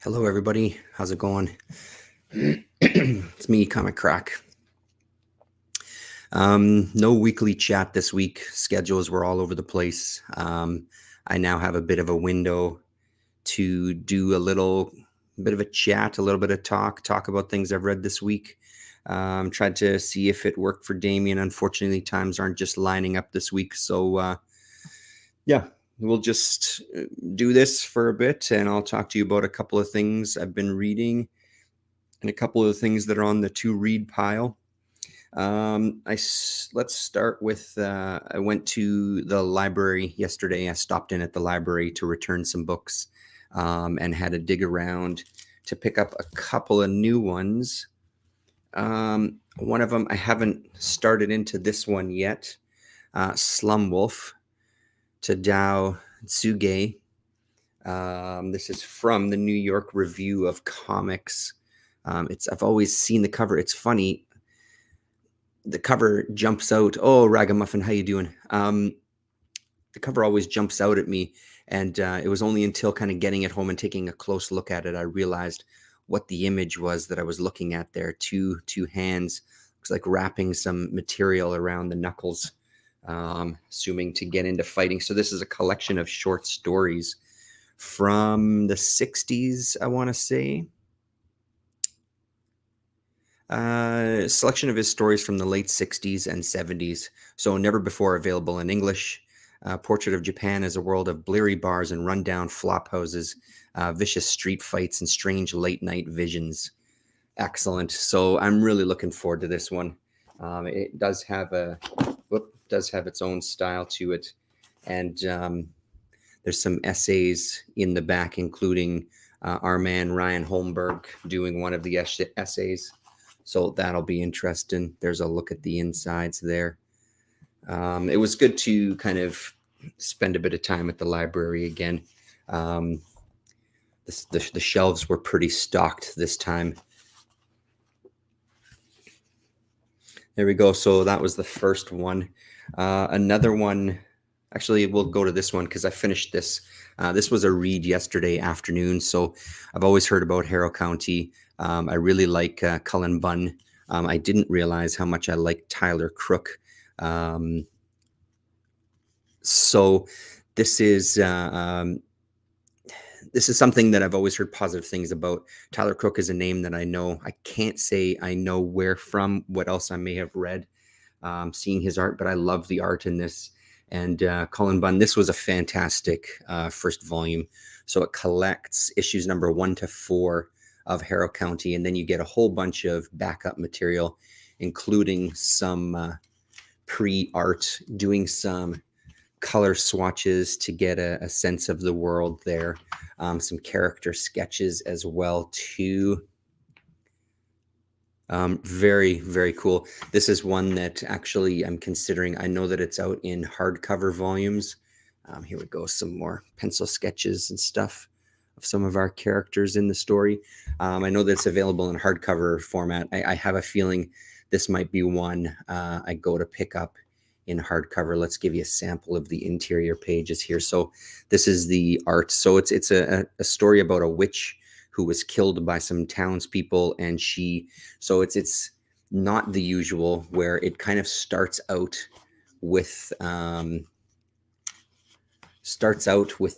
Hello, everybody. How's it going? It's me, Comic Crack. No weekly chat this week. Schedules were all over the place. I now have a bit of a window to do a little bit of a chat, a little bit of talk about things I've read this week. Tried to see if it worked for Damien. Unfortunately, times aren't just lining up this week. So, yeah, we'll just do this for a bit and I'll talk to you about a couple of things I've been reading and a couple of things that are on the to read pile. Let's start with I went to the library yesterday. I stopped in at the library to return some books and had to dig around to pick up a couple of new ones. One of them I haven't started into this one yet. Slum Wolf to Dao Tsuge. This is from the New York Review of Comics. I've always seen the cover. It's funny. The cover jumps out. Oh, Ragamuffin, how you doing? The cover always jumps out at me, and it was only until kind of getting it home and taking a close look at it, I realized what the image was that I was looking at there. Two hands, looks like wrapping some material around the knuckles, assuming to get into fighting. So this is a collection of short stories from the 60s, I want to say. Selection of his stories from the late 60s and 70s, so never before available in English. Portrait of Japan as a world of bleary bars and rundown flop houses, vicious street fights, and strange late night visions. Excellent. So I'm really looking forward to this one. It does have its own style to it, and there's some essays in the back, including our man Ryan Holmberg doing one of the essays. So that'll be interesting. There's a look at the insides there. It was good to kind of spend a bit of time at the library again. The shelves were pretty stocked this time. There we go. So that was the first one. Another one, actually, we'll go to this one because I finished this. This was a read yesterday afternoon. So I've always heard about Harrow County. I really like Cullen Bunn. I didn't realize how much I like Tyler Crook. So this is something that I've always heard positive things about. Tyler Crook is a name that I know. I can't say I know where from, what else I may have read, seeing his art, but I love the art in this. And Cullen Bunn, this was a fantastic first volume. So it collects issues number 1 to 4 of Harrow County, and then you get a whole bunch of backup material, including some pre-art, doing some color swatches to get a sense of the world there, some character sketches as well too. Very, very cool. This is one that actually I'm considering. I know that it's out in hardcover volumes. Here we go, some more pencil sketches and stuff of some of our characters in the story. I know that it's available in hardcover format. I have a feeling this might be one I go to pick up in hardcover. Let's give you a sample of the interior pages here. So this is the art. So it's a story about a witch who was killed by some townspeople, and so it's not the usual where it kind of starts out with the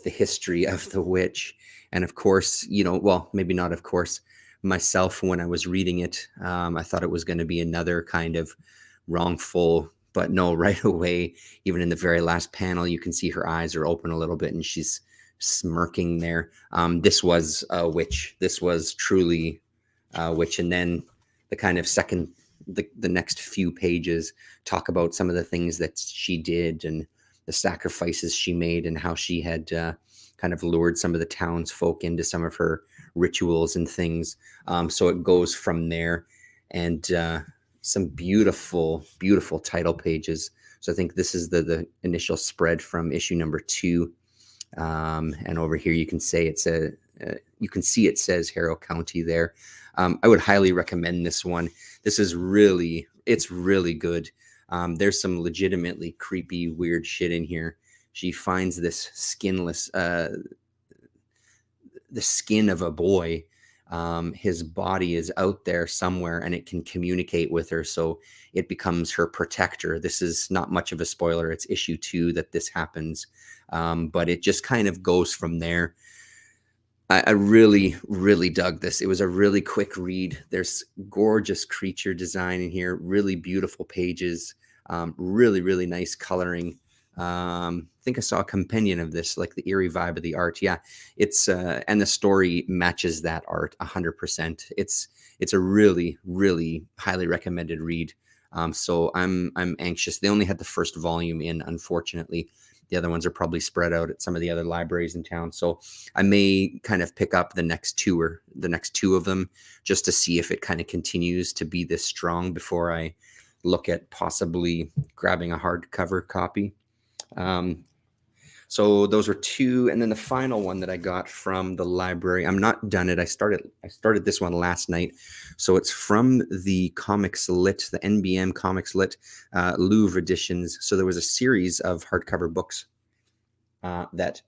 history of the witch. And of course, well, maybe not of course, myself, when I was reading it, I thought it was going to be another kind of wrongful, but no, right away, even in the very last panel, you can see her eyes are open a little bit and she's smirking there. This was a witch. This was truly a witch. And then the kind of the next few pages talk about some of the things that she did and the sacrifices she made and how she had kind of lured some of the townsfolk into some of her rituals and things. So it goes from there, and some beautiful, beautiful title pages. So I think this is the initial spread from issue number 2. And over here you can see it says Harrow County there. I would highly recommend this one. It's really good. There's some legitimately creepy, weird shit in here. She finds this skinless, the skin of a boy. His body is out there somewhere and it can communicate with her. So it becomes her protector. This is not much of a spoiler. It's issue 2 that this happens. But it just kind of goes from there. I really, really dug this. It was a really quick read. There's gorgeous creature design in here, really beautiful pages, really, really nice coloring. I think I saw a companion of this, like the eerie vibe of the art. Yeah, it's and the story matches that art 100%. It's a really, really highly recommended read. So I'm anxious. They only had the first volume in, unfortunately. The other ones are probably spread out at some of the other libraries in town. So I may kind of pick up the next two of them just to see if it kind of continues to be this strong before I look at possibly grabbing a hardcover copy. So those were two, and then the final one that I got from the library. I'm not done it. I started this one last night. So it's from the Comics Lit, the NBM Comics Lit Louvre editions. So there was a series of hardcover books that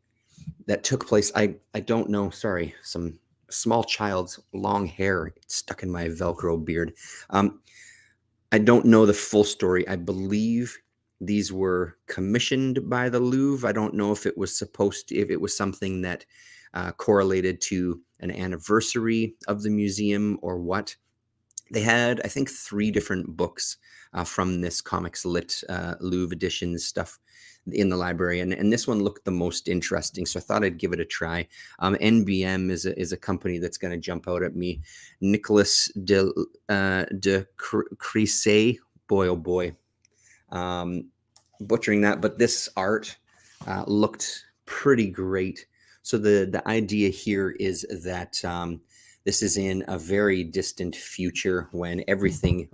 took place. I don't know. Sorry, some small child's long hair stuck in my Velcro beard. I don't know the full story. I believe these were commissioned by the Louvre. I don't know if it was if it was something that correlated to an anniversary of the museum or what. They had, I think, 3 different books from this Comics Lit Louvre edition stuff in the library, and this one looked the most interesting, so I thought I'd give it a try. NBM is a company that's going to jump out at me. Nicolas de Crissey, boy oh boy, butchering that, but this art looked pretty great. So the idea here is that this is in a very distant future when everything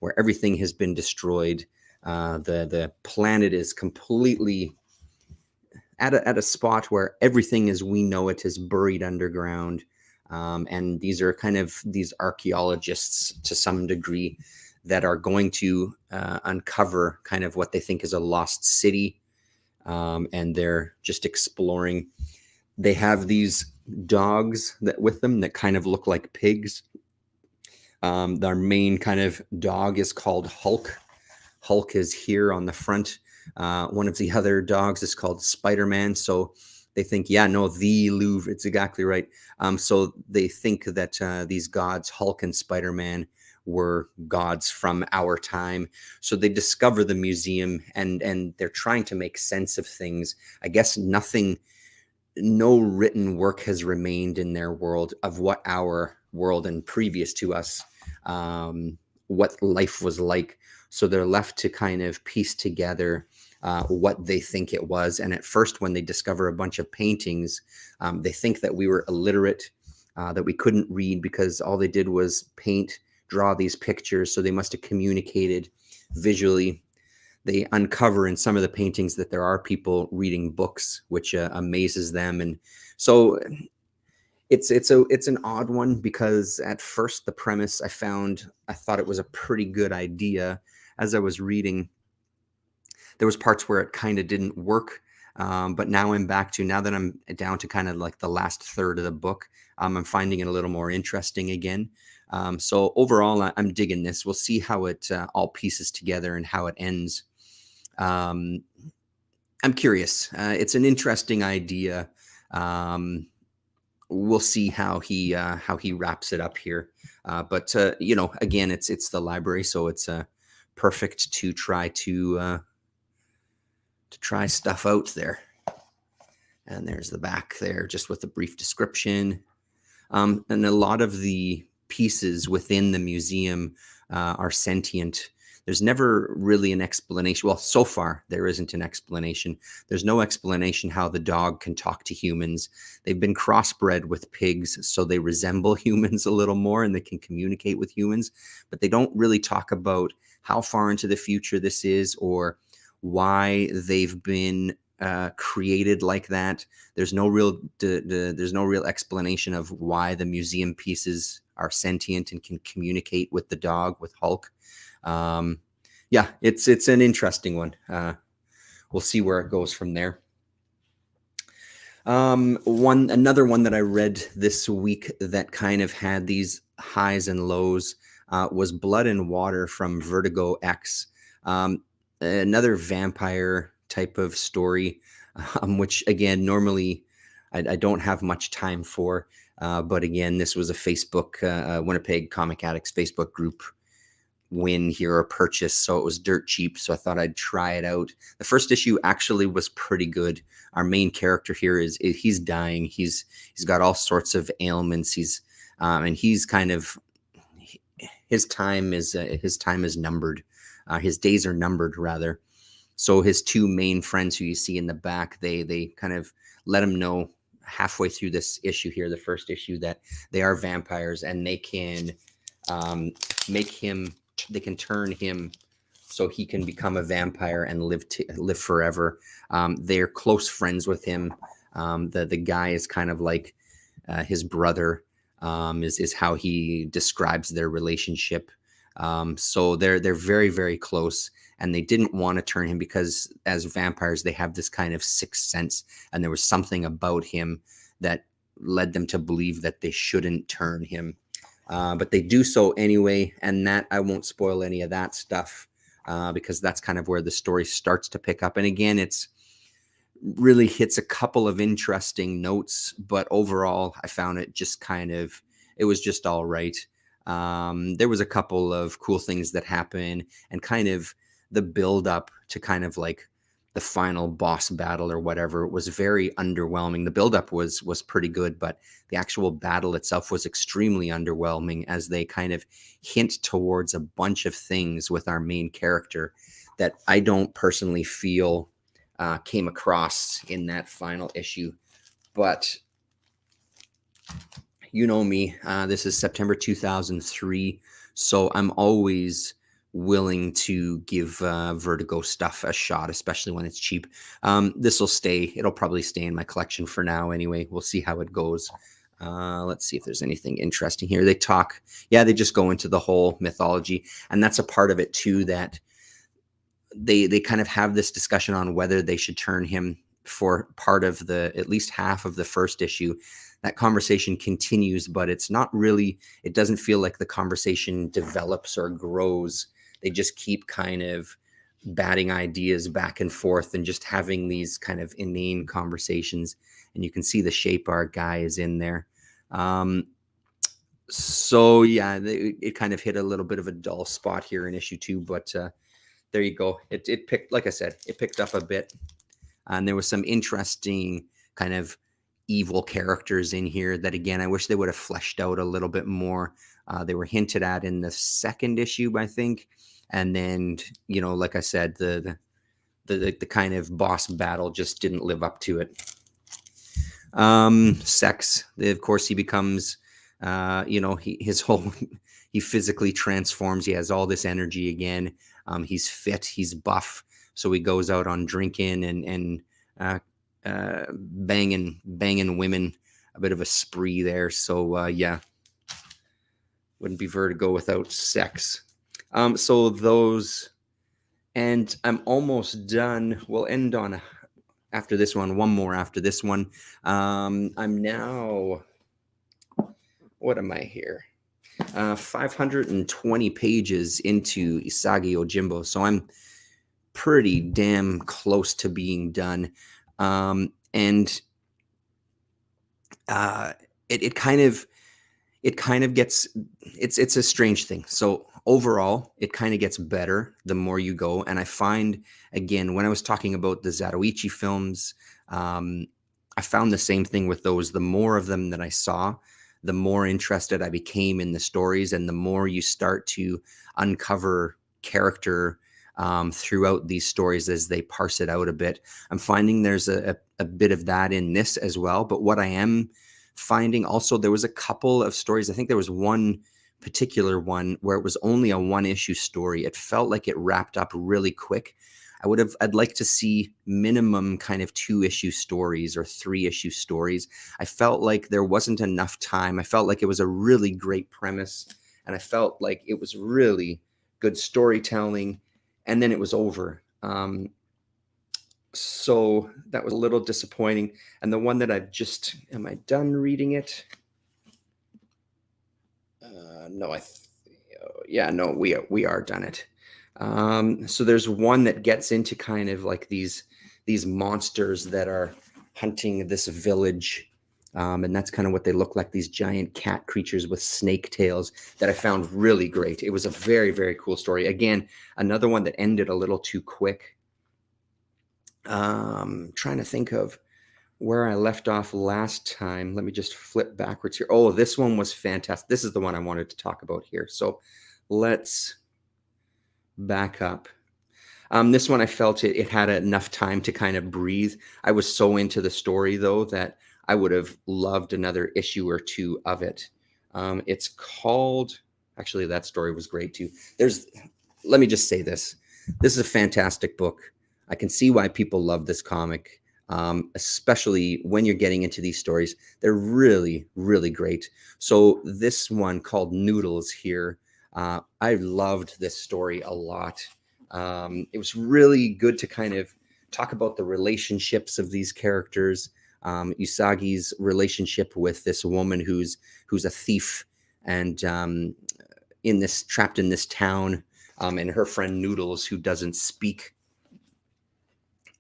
where everything has been destroyed. The planet is completely at a spot where everything as we know it is buried underground. And these are kind of these archaeologists to some degree that are going to uncover kind of what they think is a lost city. And they're just exploring. They have these dogs that with them that kind of look like pigs. Their main kind of dog is called Hulk. Hulk is here on the front. One of the other dogs is called Spider-Man. So they think, yeah, no, the Louvre, it's exactly right. So they think that these gods, Hulk and Spider-Man, were gods from our time. So they discover the museum and they're trying to make sense of things. I guess no written work has remained in their world of what our world and previous to us, what life was like. So they're left to kind of piece together what they think it was. And at first, when they discover a bunch of paintings, they think that we were illiterate, that we couldn't read because all they did was draw these pictures. So they must have communicated visually. They uncover in some of the paintings that there are people reading books, which amazes them. And so it's an odd one because at first the premise I thought it was a pretty good idea. As I was reading, there was parts where it kind of didn't work. But now that I'm down to kind of like the last third of the book, I'm finding it a little more interesting again. So overall, I'm digging this. We'll see how it all pieces together and how it ends. I'm curious. It's an interesting idea. We'll see how he wraps it up here. But again, it's the library, so it's perfect to try to try stuff out there. And there's the back there, just with a brief description. And a lot of the pieces within the museum are sentient. There's never really an explanation. Well, so far, there isn't an explanation. There's no explanation how the dog can talk to humans. They've been crossbred with pigs, so they resemble humans a little more and they can communicate with humans. But they don't really talk about how far into the future this is or why they've been created like that. There's no real explanation of why the museum pieces are sentient and can communicate with the dog, with Hulk. Yeah, it's an interesting one. We'll see where it goes from there. Another one that I read this week that kind of had these highs and lows was Blood and Water from Vertigo X. Um, Another vampire type of story, which again, normally I don't have much time for. But again, this was a Facebook, Winnipeg Comic Addicts Facebook group win here or purchase, so it was dirt cheap, so I thought I'd try it out. The first issue actually was pretty good. Our main character here is he's dying. He's got all sorts of ailments. And he's kind of, his time is numbered. His days are numbered, rather. So his two main friends who you see in the back, they kind of let him know halfway through this issue here, the first issue, that they are vampires and they can make him, they can turn him so he can become a vampire and live forever. They're close friends with him. The guy is kind of like his brother, is how he describes their relationship. So they're very, very close, and they didn't want to turn him because as vampires they have this kind of sixth sense, and there was something about him that led them to believe that they shouldn't turn him. But they do so anyway, and that I won't spoil any of that stuff because that's kind of where the story starts to pick up. And again, it's really hits a couple of interesting notes, but overall I found it just kind of, it was just all right. There was a couple of cool things that happen, and kind of the build up to kind of like the final boss battle or whatever was very underwhelming. The build up was pretty good, but the actual battle itself was extremely underwhelming, as they kind of hint towards a bunch of things with our main character that I don't personally feel came across in that final issue. But you know me, this is September 2003, so I'm always willing to give Vertigo stuff a shot, especially when it's cheap. This will stay, it'll probably stay in my collection for now anyway. We'll see how it goes. Let's see if there's anything interesting here. They talk, yeah, they just go into the whole mythology, and that's a part of it too, that they kind of have this discussion on whether they should turn him for part of the, at least half of the first issue. That conversation continues, but it's not really, it doesn't feel like the conversation develops or grows. They just keep kind of batting ideas back and forth and just having these kind of inane conversations. And you can see the Shape Art guy is in there. So yeah, it kind of hit a little bit of a dull spot here in issue 2, but there you go. It picked, like I said, it picked up a bit. And there was some interesting kind of evil characters in here that, again, I wish they would have fleshed out a little bit more. They were hinted at in the second issue, I think. And then, you know, like I said, the kind of boss battle just didn't live up to it. Sex, of course, he becomes, you know, his whole, he physically transforms. He has all this energy again. He's fit, he's buff. So he goes out on drinking and banging women, a bit of a spree there. So yeah, wouldn't be Vertigo without sex. So those, and I'm almost done. We'll end on after this one more after this one. I'm now, what am I here? 520 pages into Isagi Ojimbo. So I'm pretty damn close to being done. And it kind of gets, it's a strange thing. So overall, it kind of gets better the more you go. And I find, again, when I was talking about the Zatoichi films, I found the same thing with those. The more of them that I saw, the more interested I became in the stories, and the more you start to uncover character throughout these stories as they parse it out a bit. I'm finding there's a bit of that in this as well. But what I am finding also, there was a couple of stories. I think there was one particular one where it was only a one-issue story. It felt like it wrapped up really quick. I'd like to see minimum kind of 2-issue stories or 3-issue stories. I felt like there wasn't enough time. I felt like it was a really great premise, and I felt like it was really good storytelling, and then it was over. So that was a little disappointing. And the one that I've just, am I done reading it? No, yeah, no, we are done it. So there's one that gets into kind of like these monsters that are hunting this village. And that's kind of what they look like, these giant cat creatures with snake tails that I found really great. It was a very, very cool story. Again, another one that ended a little too quick. Trying to think of where I left off last time. Let me just flip backwards here. Oh, this one was fantastic. This is the one I wanted to talk about here. So let's back up. This one I felt it had enough time to kind of breathe. I was so into the story though that I would have loved another issue or two of it. It's called, actually, that story was great too. Let me just say this. This is a fantastic book. I can see why people love this comic, especially when you're getting into these stories. They're really, really great. So this one called Noodles here, I loved this story a lot. It was really good to kind of talk about the relationships of these characters. Usagi's relationship with this woman who's a thief and trapped in this town, and her friend Noodles who doesn't speak,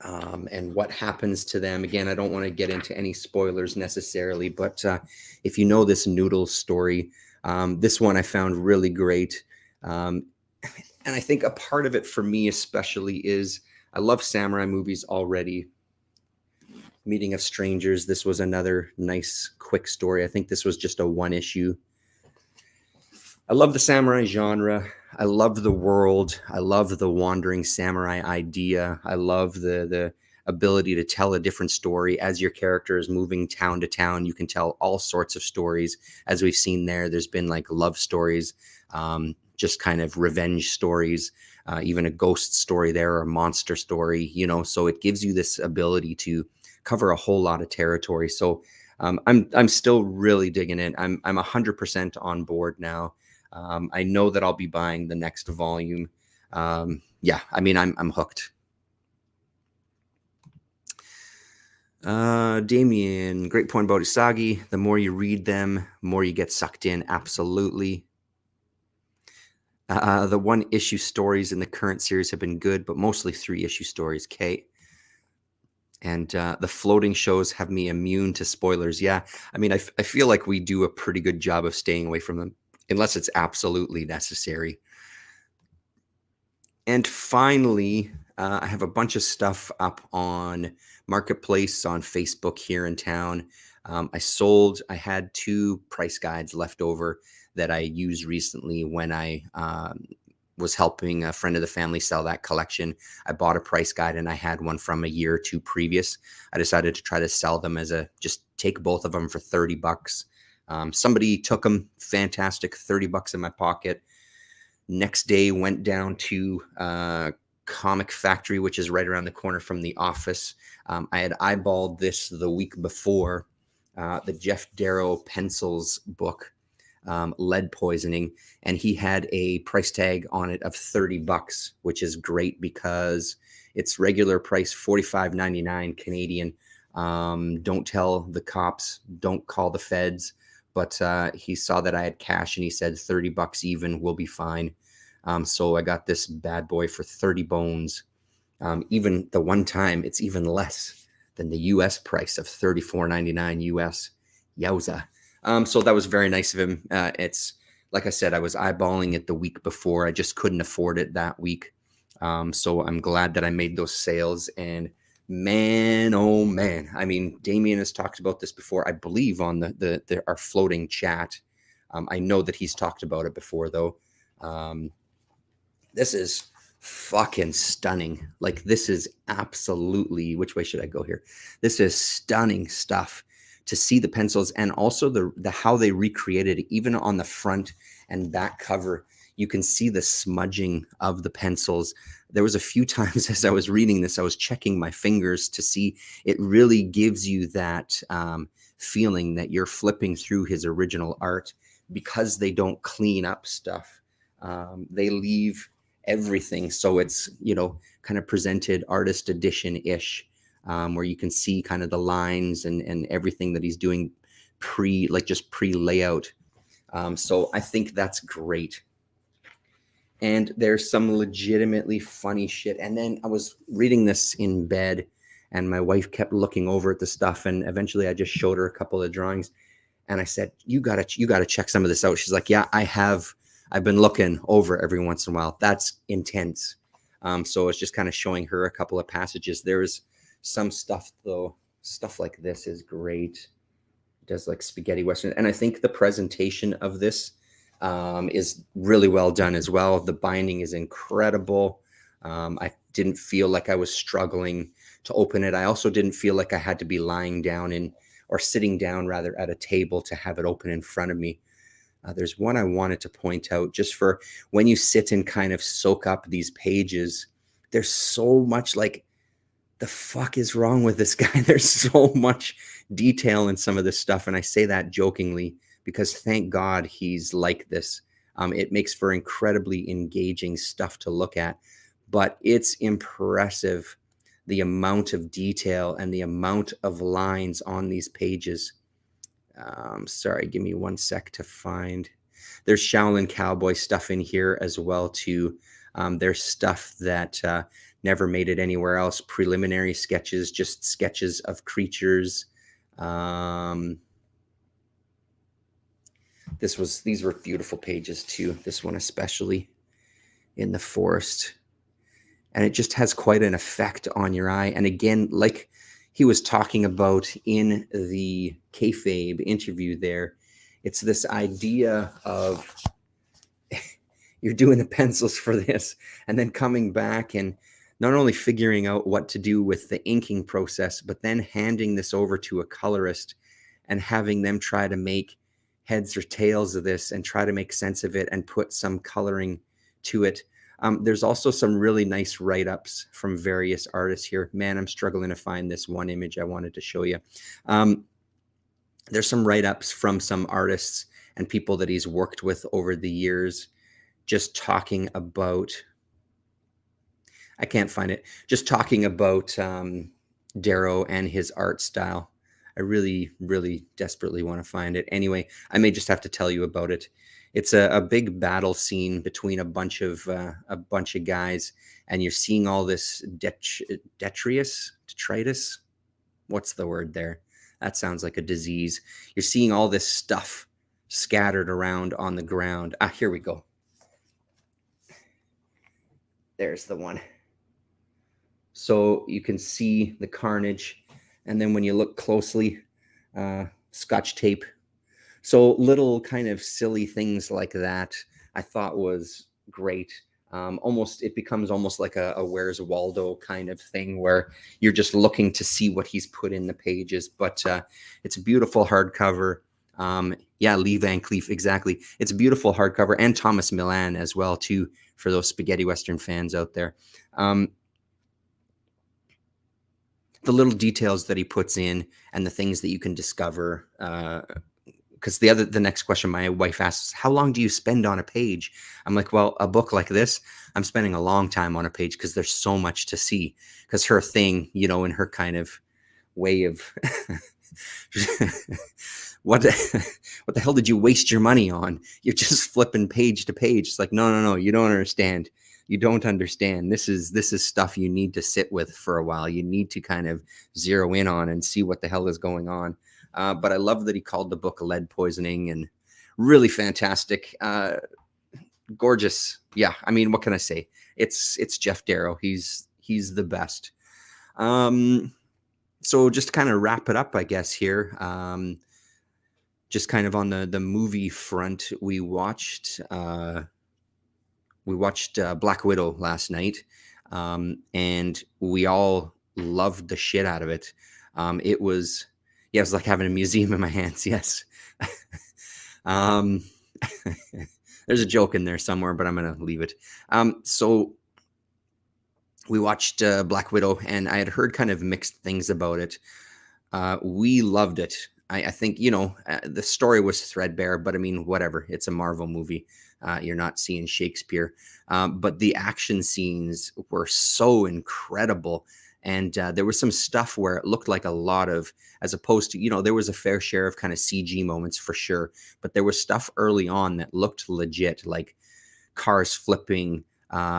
and what happens to them. Again, I don't want to get into any spoilers necessarily, but if you know this Noodles story, this one I found really great. And I think a part of it for me especially is I love samurai movies already. Meeting of Strangers, this was another nice quick story. I think this was just a one issue. I love the samurai genre. I love the world. I love the wandering samurai idea. I love the ability to tell a different story as your character is moving town to town. You can tell all sorts of stories. As we've seen there, there's been like love stories, just kind of revenge stories, even a ghost story there, or a monster story, so it gives you this ability to cover a whole lot of territory. So I'm still really digging it. I'm 100% on board now. I know that I'll be buying the next volume. Yeah, I mean, I'm hooked. Damien, great point about Usagi. The more you read them, more you get sucked in. Absolutely. The one issue stories in the current series have been good, but mostly 3-issue stories. Kate. And the floating shows have me immune to spoilers. Yeah, I mean, I feel like we do a pretty good job of staying away from them, unless it's absolutely necessary. And finally, I have a bunch of stuff up on Marketplace on Facebook here in town. I had 2 price guides left over that I used recently when I was helping a friend of the family sell that collection. I bought a price guide and I had one from a year or 2 previous. I decided to try to sell them just take both of them for $30. Somebody took them, fantastic, $30 in my pocket. Next day went down to Comic Factory, which is right around the corner from the office. I had eyeballed this the week before, the Jeff Darrow pencils book, Lead Poisoning, and he had a price tag on it of $30, which is great because it's regular price $45.99 Canadian. Don't tell the cops, don't call the feds, but he saw that I had cash and he said $30 even, will be fine. So I got this bad boy for 30 bones. Even the one time, it's even less than the US price of $34.99 US. Yowza. So that was very nice of him. It's like I said, I was eyeballing it the week before. I just couldn't afford it that week. So I'm glad that I made those sales. And man, oh man, I mean, Damien has talked about this before, I believe, on our floating chat. I know that he's talked about it before, though. This is fucking stunning. Like, this is absolutely, which way should I go here? This is stunning stuff. To see the pencils and also the how they recreated it, even on the front and back cover, you can see the smudging of the pencils. There was a few times as I was reading this, I was checking my fingers to see. It really gives you that feeling that you're flipping through his original art, because they don't clean up stuff. They leave everything. So it's, kind of presented artist edition ish, where you can see kind of the lines and everything that he's doing just pre layout. So I think that's great. And there's some legitimately funny shit. And then I was reading this in bed, and my wife kept looking over at the stuff, and eventually I just showed her a couple of drawings, and I said, you gotta check some of this out. She's like, yeah, I've been looking over every once in a while. That's intense. So it's just kind of showing her a couple of passages. There's some stuff though. Stuff like this is great. It does like spaghetti western, and I think the presentation of this is really well done as well. The binding is incredible. I didn't feel like I was struggling to open it. I also didn't feel like I had to be lying down or sitting down rather at a table to have it open in front of me. There's one I wanted to point out just for when you sit and kind of soak up these pages. There's so much like, the fuck is wrong with this guy? There's so much detail in some of this stuff. And I say that jokingly because thank God he's like this. It makes for incredibly engaging stuff to look at, but it's impressive the amount of detail and the amount of lines on these pages. Sorry, give me one sec to find. There's Shaolin Cowboy stuff in here as well too. There's stuff that never made it anywhere else. Preliminary sketches, just sketches of creatures. These were beautiful pages too. This one especially, in the forest, and it just has quite an effect on your eye. And again, like he was talking about in the kayfabe interview there, it's this idea of you're doing the pencils for this and then coming back and not only figuring out what to do with the inking process, but then handing this over to a colorist and having them try to make heads or tails of this and try to make sense of it and put some coloring to it. There's also some really nice write-ups from various artists here. Man, I'm struggling to find this one image I wanted to show you. There's some write-ups from some artists and people that he's worked with over the years, just talking about, I can't find it, just talking about Darrow and his art style. I really, really desperately want to find it. Anyway, I may just have to tell you about it. It's a big battle scene between a bunch of guys, and you're seeing all this detritus. What's the word there? That sounds like a disease. You're seeing all this stuff scattered around on the ground. Here we go. There's the one. So you can see the carnage, and then when you look closely, Scotch tape. So little kind of silly things like that I thought was great. It becomes almost like a Where's Waldo kind of thing where you're just looking to see what he's put in the pages. But it's a beautiful hardcover. Lee Van Cleef, exactly. It's a beautiful hardcover, and Thomas Milan as well too, for those spaghetti western fans out there. The little details that he puts in and the things that you can discover. Because the next question my wife asks, how long do you spend on a page? I'm like, well, a book like this, I'm spending a long time on a page because there's so much to see. Because her thing, in her kind of way of what the hell did you waste your money on? You're just flipping page to page. It's like, no, you don't understand. You don't understand. This is stuff you need to sit with for a while. You need to kind of zero in on and see what the hell is going on. But I love that he called the book Lead Poisoning, and really fantastic, gorgeous. Yeah, I mean, what can I say? It's Geof Darrow. He's the best. So just to kind of wrap it up, I guess here, just kind of on the movie front, we watched Black Widow last night, and we all loved the shit out of it. It was like having a museum in my hands. Yes. There's a joke in there somewhere, but I'm going to leave it. So we watched Black Widow, and I had heard kind of mixed things about it. We loved it. I think, the story was threadbare, but I mean, whatever. It's a Marvel movie. You're not seeing Shakespeare. But the action scenes were so incredible. And there was some stuff where it looked like a lot of, as opposed to, there was a fair share of kind of CG moments for sure. But there was stuff early on that looked legit, like cars flipping,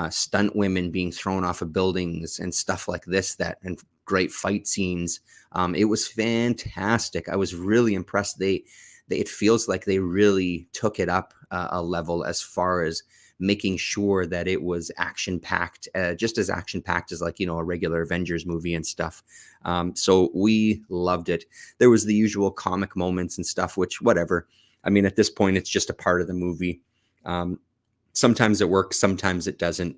stunt women being thrown off of buildings and stuff like this, and great fight scenes. It was fantastic. I was really impressed. It feels like they really took it up a level as far as making sure that it was action packed, just as action packed as like, a regular Avengers movie and stuff. So we loved it. There was the usual comic moments and stuff, which whatever. I mean, at this point, it's just a part of the movie. Sometimes it works, sometimes it doesn't.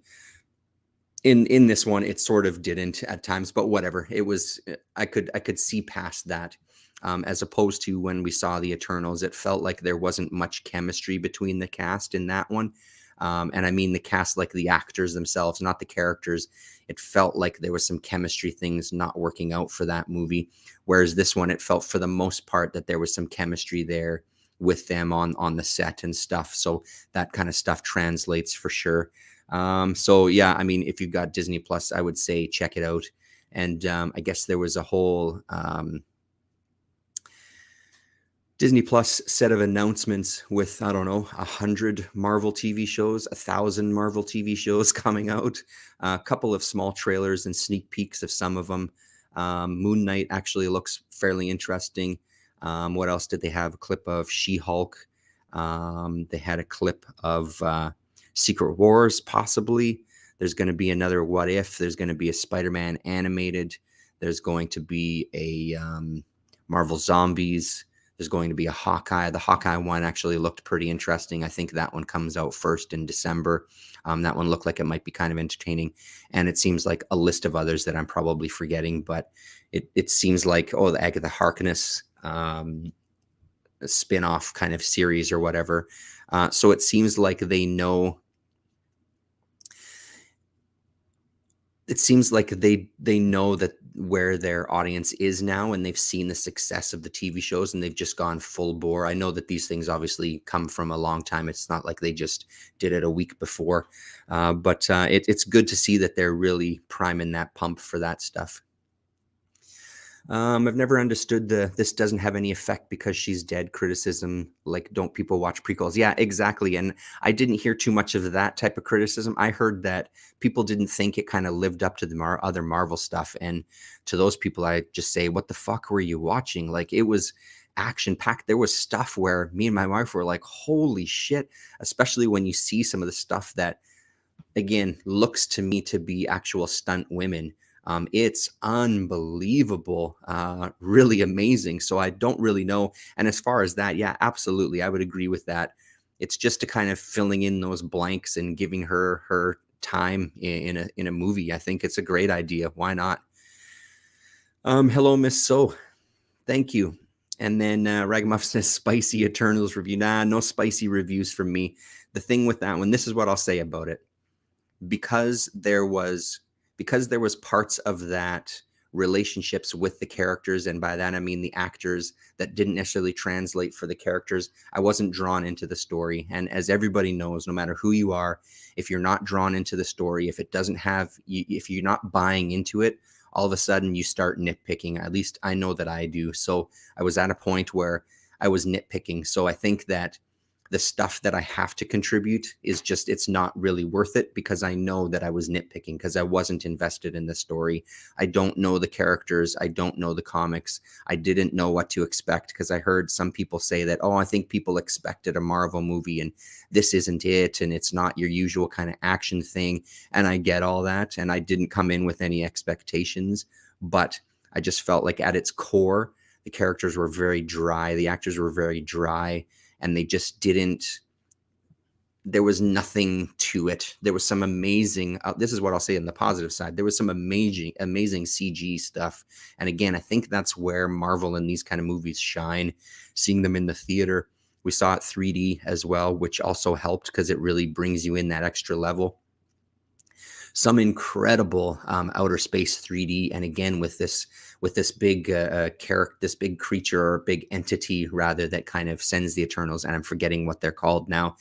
In this one, it sort of didn't at times, but whatever. It was, I could see past that. As opposed to when we saw the Eternals, it felt like there wasn't much chemistry between the cast in that one. And I mean the cast, like the actors themselves, not the characters. It felt like there was some chemistry things not working out for that movie. Whereas this one, it felt for the most part that there was some chemistry there with them on the set and stuff. So that kind of stuff translates for sure. So yeah, I mean, if you've got Disney Plus, I would say check it out. And I guess there was a whole Disney Plus set of announcements with, I don't know, 100 Marvel TV shows, 1,000 Marvel TV shows coming out, a couple of small trailers and sneak peeks of some of them. Moon Knight actually looks fairly interesting. What else did they have? A clip of She-Hulk. They had a clip of Secret Wars, possibly. There's going to be another What If. There's going to be a Spider-Man animated. There's going to be a Marvel Zombies. There's going to be a Hawkeye. The Hawkeye one actually looked pretty interesting. I think that one comes out first in December. That one looked like it might be kind of entertaining. And it seems like a list of others that I'm probably forgetting, but it seems like, the Agatha Harkness spin-off kind of series or whatever. So it seems like they know. It seems like they know that where their audience is now, and they've seen the success of the TV shows, and they've just gone full bore. I know that these things obviously come from a long time. It's not like they just did it a week before, but it's good to see that they're really priming that pump for that stuff. I've never understood this doesn't have any effect because she's dead criticism. Like, don't people watch prequels? Yeah, exactly. And I didn't hear too much of that type of criticism. I heard that people didn't think it kind of lived up to the other Marvel stuff. And to those people, I just say, what the fuck were you watching? Like, it was action packed. There was stuff where me and my wife were like, holy shit, especially when you see some of the stuff that, again, looks to me to be actual stunt women. It's unbelievable, really amazing. So I don't really know. And as far as that, yeah, absolutely. I would agree with that. It's just to kind of filling in those blanks and giving her time in a movie. I think it's a great idea. Why not? Hello, Miss So. Thank you. And then Ragamuff says spicy Eternals review. Nah, no spicy reviews from me. The thing with that one, this is what I'll say about it. Because there was parts of that relationships with the characters, and by that I mean the actors, that didn't necessarily translate for the characters, I wasn't drawn into the story. And as everybody knows, no matter who you are, if you're not drawn into the story, if it doesn't have, if you're not buying into it, all of a sudden you start nitpicking. At least I know that I do. So I was at a point where I was nitpicking. So I think that the stuff that I have to contribute is just, it's not really worth it, because I know that I was nitpicking because I wasn't invested in the story. I don't know the characters. I don't know the comics. I didn't know what to expect, because I heard some people say that, I think people expected a Marvel movie and this isn't it. And it's not your usual kind of action thing. And I get all that. And I didn't come in with any expectations, but I just felt like at its core, the characters were very dry. The actors were very dry. And they just didn't, there was nothing to it. There was some amazing, this is what I'll say on the positive side, there was some amazing CG stuff. And again, I think that's where Marvel and these kind of movies shine, seeing them in the theater. We saw it 3D as well, which also helped because it really brings you in that extra level. Some incredible outer space 3D, and again with this big character, this big creature or big entity rather, that kind of sends the Eternals, and I'm forgetting what they're called now.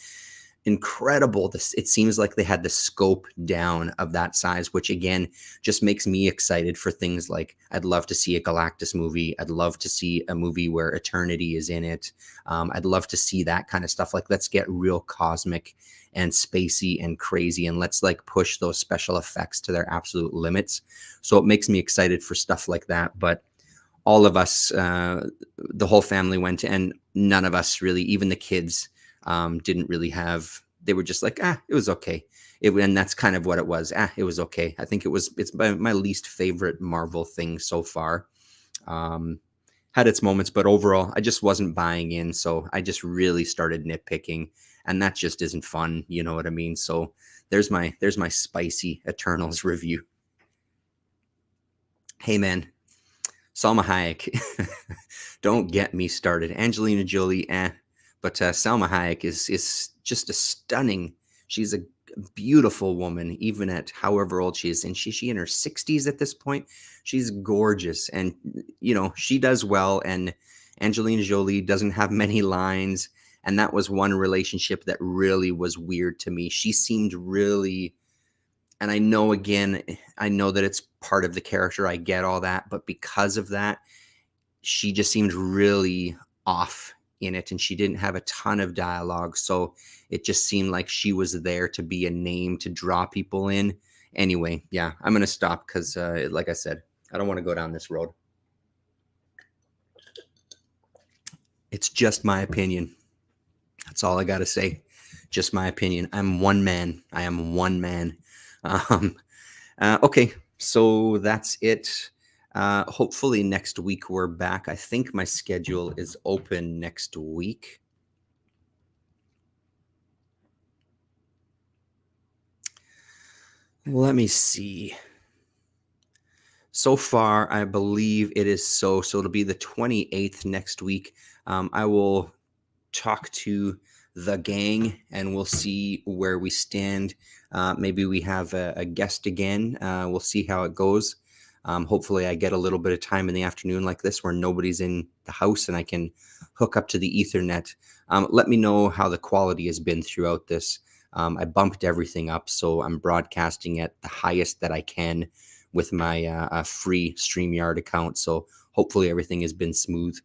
incredible. This, it seems like they had the scope down of that size, which again just makes me excited for things like I'd love to see a Galactus movie. I'd love to see a movie where Eternity is in it. I'd love to see that kind of stuff. Like, let's get real cosmic and spacey and crazy, and let's like push those special effects to their absolute limits. So it makes me excited for stuff like that. But all of us, the whole family went, and none of us really, even the kids, didn't really have. They were just like, it was okay. And that's kind of what it was. It was okay. I think it's my least favorite Marvel thing so far. Had its moments, but overall, I just wasn't buying in. So I just really started nitpicking, and that just isn't fun. You know what I mean? So there's my spicy Eternals review. Hey man, Salma Hayek. Don't get me started. Angelina Jolie, but Salma Hayek is just a stunning. She's a beautiful woman, even at however old she is, and she in her 60s at this point. She's gorgeous, and she does well. And Angelina Jolie doesn't have many lines, and that was one relationship that really was weird to me. She seemed really, and I know that it's part of the character. I get all that, but because of that, she just seemed really off in it, and she didn't have a ton of dialogue. So it just seemed like she was there to be a name to draw people in. Anyway, yeah, I'm going to stop because, like I said, I don't want to go down this road. It's just my opinion. That's all I got to say. Just my opinion. I'm one man. I am one man. Okay, so that's it. Hopefully next week we're back. I think my schedule is open next week. Let me see. So far, I believe it is so. So it'll be the 28th next week. I will talk to the gang and we'll see where we stand. Maybe we have a guest again. We'll see how it goes. Hopefully I get a little bit of time in the afternoon like this where nobody's in the house and I can hook up to the Ethernet. Let me know how the quality has been throughout this. I bumped everything up, so I'm broadcasting at the highest that I can with my free StreamYard account. So hopefully everything has been smooth.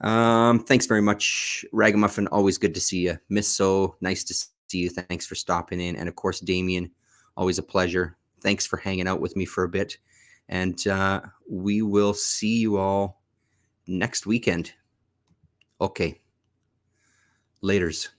Thanks very much, Ragamuffin. Always good to see you. Miss So, nice to see you. Thanks for stopping in. And of course, Damien, always a pleasure. Thanks for hanging out with me for a bit. And we will see you all next weekend. Okay. Laters.